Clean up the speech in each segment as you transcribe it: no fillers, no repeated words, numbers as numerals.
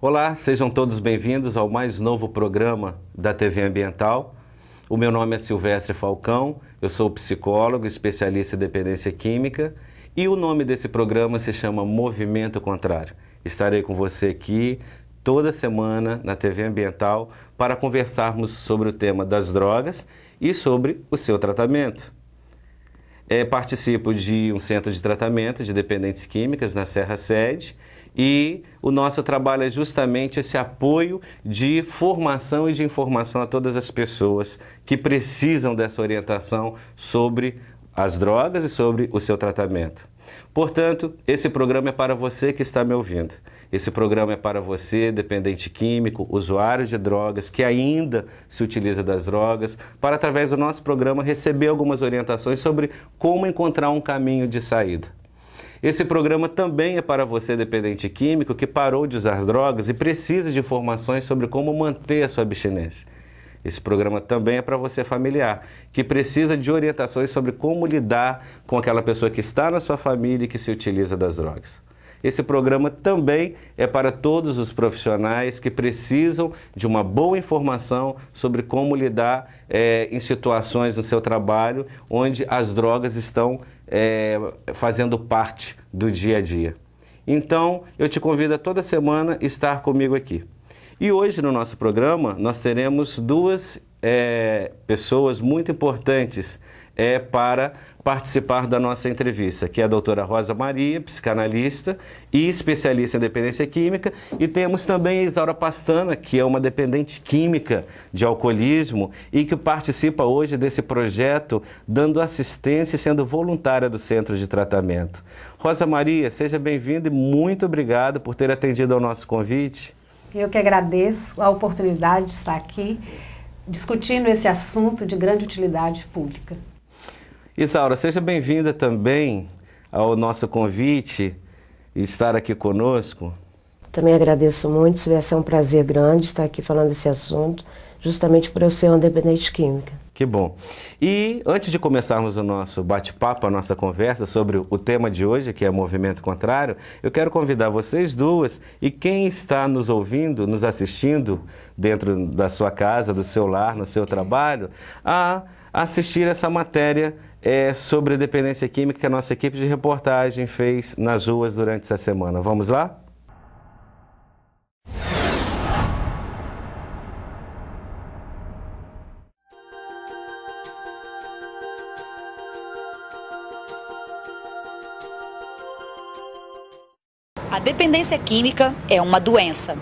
Olá, sejam todos bem-vindos ao mais novo programa da TV Ambiental. O meu nome é Silvestre Falcão, eu sou psicólogo, especialista em dependência química e o nome desse programa se chama Movimento Contrário. Estarei com você aqui toda semana na TV Ambiental para conversarmos sobre o tema das drogas e sobre o seu tratamento. Participo de um centro de tratamento de dependentes químicas na Serra Sede e o nosso trabalho é justamente esse apoio de formação e de informação a todas as pessoas que precisam dessa orientação sobre as drogas e sobre o seu tratamento. Portanto, esse programa é para você que está me ouvindo. Esse programa é para você, dependente químico, usuário de drogas, que ainda se utiliza das drogas, para através do nosso programa receber algumas orientações sobre como encontrar um caminho de saída. Esse programa também é para você, dependente químico, que parou de usar drogas e precisa de informações sobre como manter a sua abstinência. Esse programa também é para você familiar, que precisa de orientações sobre como lidar com aquela pessoa que está na sua família e que se utiliza das drogas. Esse programa também é para todos os profissionais que precisam de uma boa informação sobre como lidar em situações no seu trabalho onde as drogas estão fazendo parte do dia a dia. Então, eu te convido a toda semana estar comigo aqui. E hoje no nosso programa nós teremos duas pessoas muito importantes para participar da nossa entrevista, que é a doutora Rosa Maria, psicanalista e especialista em dependência química, e temos também a Isaura Pastana, que é uma dependente química de alcoolismo e que participa hoje desse projeto, dando assistência e sendo voluntária do centro de tratamento. Rosa Maria, seja bem-vinda e muito obrigado por ter atendido ao nosso convite. Eu que agradeço a oportunidade de estar aqui discutindo esse assunto de grande utilidade pública. Isaura, seja bem-vinda também ao nosso convite e estar aqui conosco. Também agradeço muito, Silvestre, é um prazer grande estar aqui falando desse assunto, justamente por eu ser uma dependente química. Que bom. E antes de começarmos o nosso bate-papo, a nossa conversa sobre o tema de hoje, que é Movimento Contrário, eu quero convidar vocês duas e quem está nos ouvindo, nos assistindo dentro da sua casa, do seu lar, no seu trabalho, a assistir essa matéria sobre dependência química que a nossa equipe de reportagem fez nas ruas durante essa semana. Vamos lá? A dependência química é uma doença,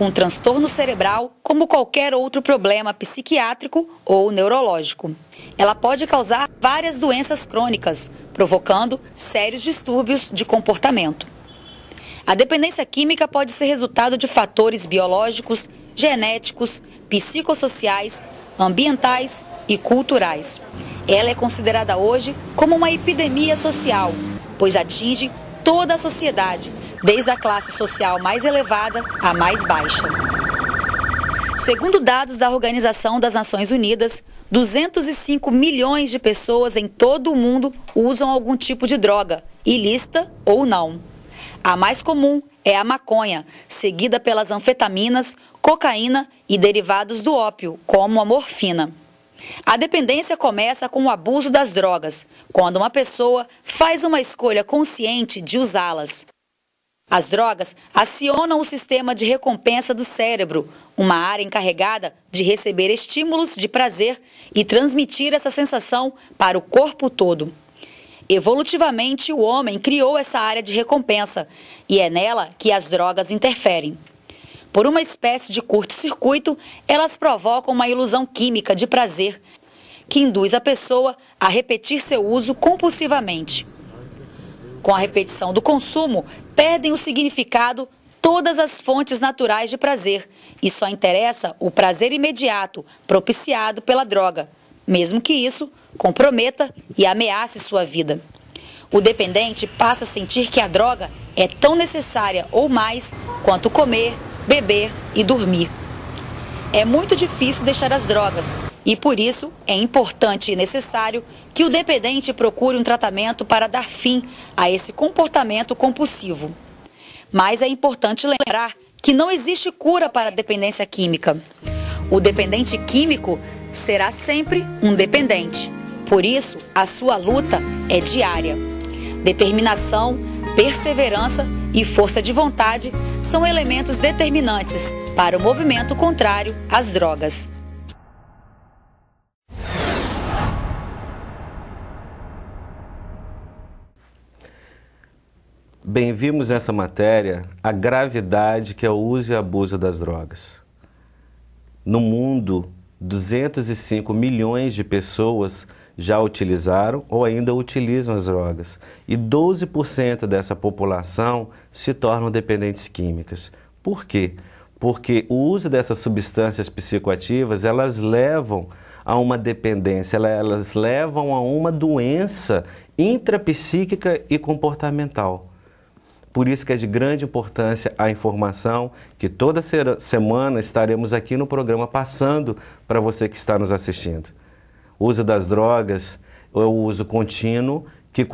um transtorno cerebral como qualquer outro problema psiquiátrico ou neurológico. Ela pode causar várias doenças crônicas, provocando sérios distúrbios de comportamento. A dependência química pode ser resultado de fatores biológicos, genéticos, psicossociais, ambientais e culturais. Ela é considerada hoje como uma epidemia social, pois atinge toda a sociedade, desde a classe social mais elevada à mais baixa. Segundo dados da Organização das Nações Unidas, 205 milhões de pessoas em todo o mundo usam algum tipo de droga, ilícita ou não. A mais comum é a maconha, seguida pelas anfetaminas, cocaína e derivados do ópio, como a morfina. A dependência começa com o abuso das drogas, quando uma pessoa faz uma escolha consciente de usá-las. As drogas acionam o sistema de recompensa do cérebro, uma área encarregada de receber estímulos de prazer e transmitir essa sensação para o corpo todo. Evolutivamente, o homem criou essa área de recompensa e é nela que as drogas interferem. Por uma espécie de curto-circuito, elas provocam uma ilusão química de prazer que induz a pessoa a repetir seu uso compulsivamente. Com a repetição do consumo, perdem o significado todas as fontes naturais de prazer e só interessa o prazer imediato propiciado pela droga, mesmo que isso comprometa e ameace sua vida. O dependente passa a sentir que a droga é tão necessária ou mais quanto comer, beber e dormir. É muito difícil deixar as drogas e, por isso, é importante e necessário que o dependente procure um tratamento para dar fim a esse comportamento compulsivo. Mas é importante lembrar que não existe cura para a dependência química. O dependente químico será sempre um dependente. Por isso, a sua luta é diária. Determinação, perseverança e força de vontade são elementos determinantes para o movimento contrário às drogas. Bem, vimos nessa matéria a gravidade que é o uso e abuso das drogas. No mundo, 205 milhões de pessoas já utilizaram ou ainda utilizam as drogas. E 12% dessa população se tornam dependentes químicas. Por quê? Porque o uso dessas substâncias psicoativas, elas levam a uma dependência, elas levam a uma doença intrapsíquica e comportamental. Por isso que é de grande importância a informação que toda semana estaremos aqui no programa passando para você que está nos assistindo. O uso das drogas é o uso contínuo que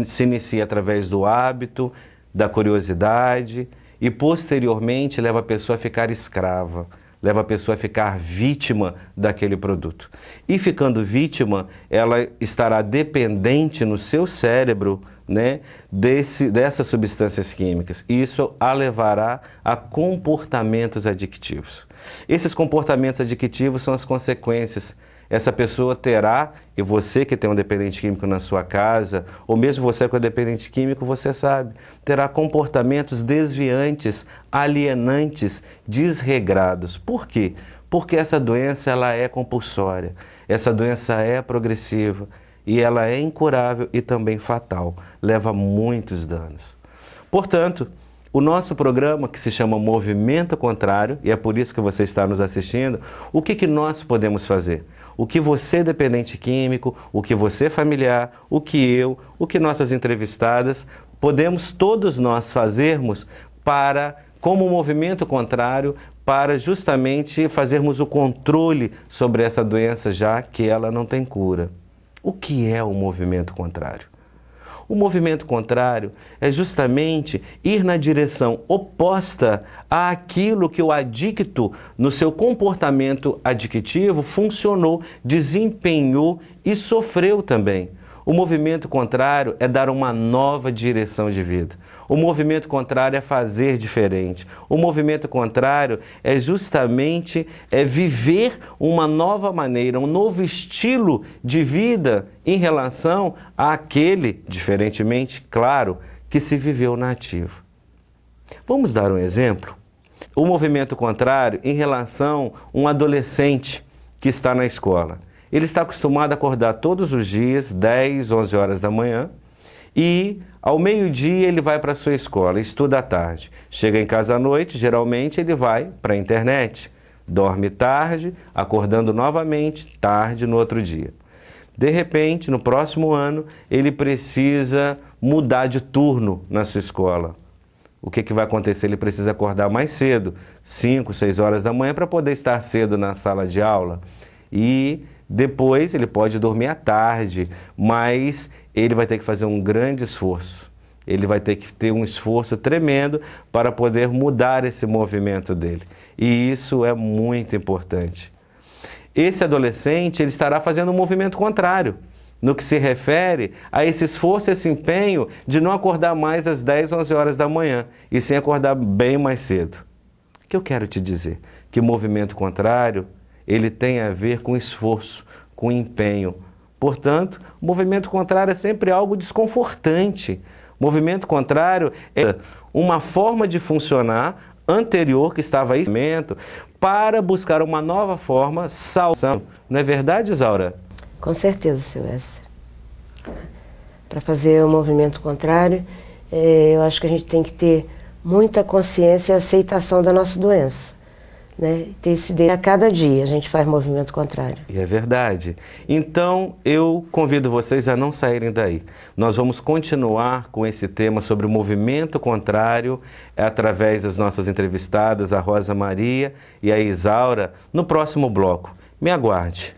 se inicia através do hábito, da curiosidade e posteriormente leva a pessoa a ficar escrava, leva a pessoa a ficar vítima daquele produto. E ficando vítima, ela estará dependente no seu cérebro, né, dessas substâncias químicas. E isso a levará a comportamentos adictivos. Esses comportamentos adictivos são as consequências. Essa pessoa terá, e você que tem um dependente químico na sua casa, ou mesmo você que é dependente químico, você sabe, terá comportamentos desviantes, alienantes, desregrados. Por quê? Porque essa doença ela é compulsória, essa doença é progressiva e ela é incurável e também fatal, leva a muitos danos. Portanto, o nosso programa, que se chama Movimento Contrário, e é por isso que você está nos assistindo, o que nós podemos fazer? O que você, dependente químico, o que você, familiar, o que eu, o que nossas entrevistadas, podemos todos nós fazermos como movimento contrário, para justamente fazermos o controle sobre essa doença, já que ela não tem cura. O que é o movimento contrário? O movimento contrário é justamente ir na direção oposta àquilo que o adicto, no seu comportamento adictivo, funcionou, desempenhou e sofreu também. O movimento contrário é dar uma nova direção de vida. O movimento contrário é fazer diferente. O movimento contrário é justamente viver uma nova maneira, um novo estilo de vida em relação àquele, diferentemente, claro, que se viveu na ativa. Vamos dar um exemplo? O movimento contrário em relação a um adolescente que está na escola. Ele está acostumado a acordar todos os dias, 10, 11 horas da manhã, e ao meio-dia ele vai para a sua escola, estuda à tarde. Chega em casa à noite, geralmente ele vai para a internet, dorme tarde, acordando novamente tarde no outro dia. De repente, no próximo ano, ele precisa mudar de turno na sua escola. O que vai acontecer? Ele precisa acordar mais cedo, 5, 6 horas da manhã, para poder estar cedo na sala de aula. E depois ele pode dormir à tarde, mas ele vai ter que fazer um grande esforço. Ele vai ter que ter um esforço tremendo para poder mudar esse movimento dele. E isso é muito importante. Esse adolescente ele estará fazendo um movimento contrário, no que se refere a esse esforço, esse empenho de não acordar mais às 10, 11 horas da manhã, e sim acordar bem mais cedo. O que eu quero te dizer? Que o movimento contrário ele tem a ver com esforço, com empenho. Portanto, o movimento contrário é sempre algo desconfortante. O movimento contrário é uma forma de funcionar anterior que estava aí para buscar uma nova forma saudável. Não é verdade, Isaura? Com certeza, Silvestre. Para fazer o movimento contrário, eu acho que a gente tem que ter muita consciência e aceitação da nossa doença. Né? A cada dia a gente faz movimento contrário. E é verdade. Então eu convido vocês a não saírem daí. Nós vamos continuar com esse tema sobre o movimento contrário através das nossas entrevistadas, a Rosa Maria e a Isaura, no próximo bloco. Me aguarde.